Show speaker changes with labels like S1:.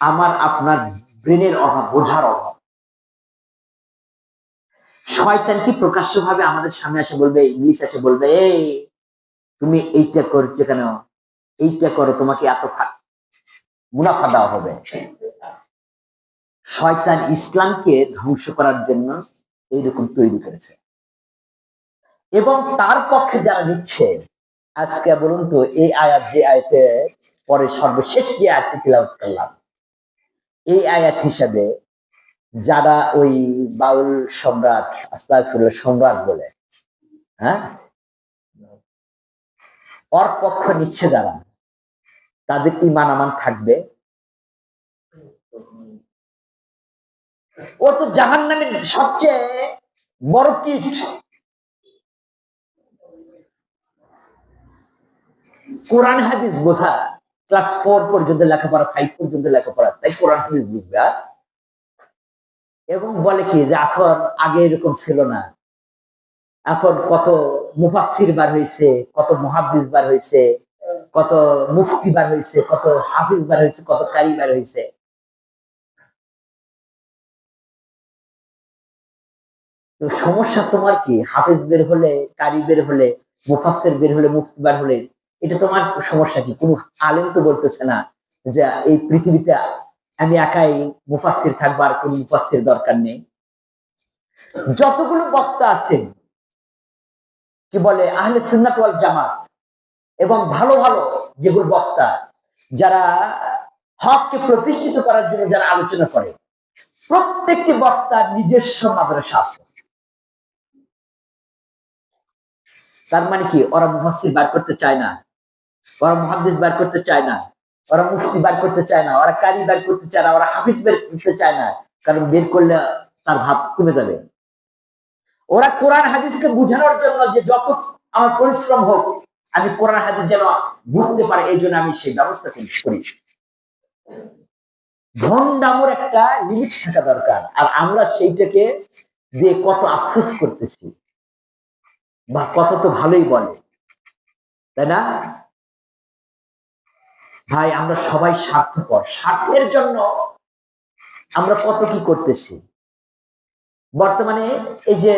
S1: আমার আপনার ব্রেনের অভাব, বোঝার অভাব। শয়তান কি প্রকাশ্যভাবে আমাদের সামনে এসে বলবে, ইবলিস এসে বলবে, এই তুমি এইটা করছো কেন, এইটা করো, তোমাকে এত মুনাফা দেওয়া হবে। শয়তান ইসলামকে ধ্বংস করার জন্য এইরকম তৈরি করেছে, এবং তার পক্ষে যারা নিচ্ছে, আজকে বলুন তো এই আয়াত, যে আয়াতে পরে সর্বশেষ যে আয়াতটি তিলাওয়াত করলাম, এই আয়াত হিসাবে যারা ওই বাউল সম্রাট, আস্তাগফিরুল্লাহ, সম্রাট বলে, হ্যাঁ, ওর পক্ষ নিচ্ছে যারা, তাদের ঈমান আমান থাকবে। ও তো জাহান্নামের সবচেয়ে বড় কীট। কোরআন হাদিস বোঝা ক্লাস 4 পর্যন্ত লেখাপড়া, 5 পর্যন্ত লেখাপড়া, তাই কোরআন হাদিস বুঝবে। এবং বলে কি যে এখন আগে এরকম ছিল না, এখন কত মুফাসসির বার হয়েছে, কত মুহাদ্দিস বার হয়েছে, কত মুফতি বার হয়েছে, কত হাফিজ বার হয়েছে, কত কারি বার হয়েছে। তো সমস্যা তোমার কি? হাফিজ বের হলে, কারি বের হলে, মুফাসসির বের হলে, মুফতি বার হলে, এটা তোমার সমস্যা কি? কোন আলেম তো বলতেছে না যে এই পৃথিবীতে আমি একাই মুফাসসির থাকবো, আর কোন মুফাসসির দরকার নেই। যতগুলো বক্তা আছেন, কি বলে, আহলে সুন্নাত ওয়াল জামাত, এবং ভালো ভালো যেগুলো বক্তা, যারা হককে প্রতিষ্ঠিত করার জন্য যারা আলোচনা করে, প্রত্যেকটি বক্তার নিজস্ব মাদ্রাসা আছে। তার মানে কি, ওরা মুফাসসির বার করতে চায় না, ওরা মুহাদ্দিস বার করতে চায় না, ওরা মুফতি বার করতে চায় না, ওরা কারি বার করতে চায় না, ওরা হাফিজ বের করতে চায় না, কারণ বের করলে তার ভাব কমে যাবে। ওরা কোরআন হাদিসকে বুঝানোর জন্য যে যত আমার পরিশ্রম হোক, আমি কোরআন হাদিস যেন বুঝতে পারে, এই জন্য আমি সেই ব্যবস্থা করি। ভন্ডামোর একটা লিমিট থাকা দরকার, আর আমরা সেইটাকে যে কত আফসোস করতেছি, বা কত তো ভালোই বলে, তাই না ভাই? আমরা সবাই স্বার্থপর, স্বার্থের জন্য আমরা কত কি করতেছি। বর্তমানে এই যে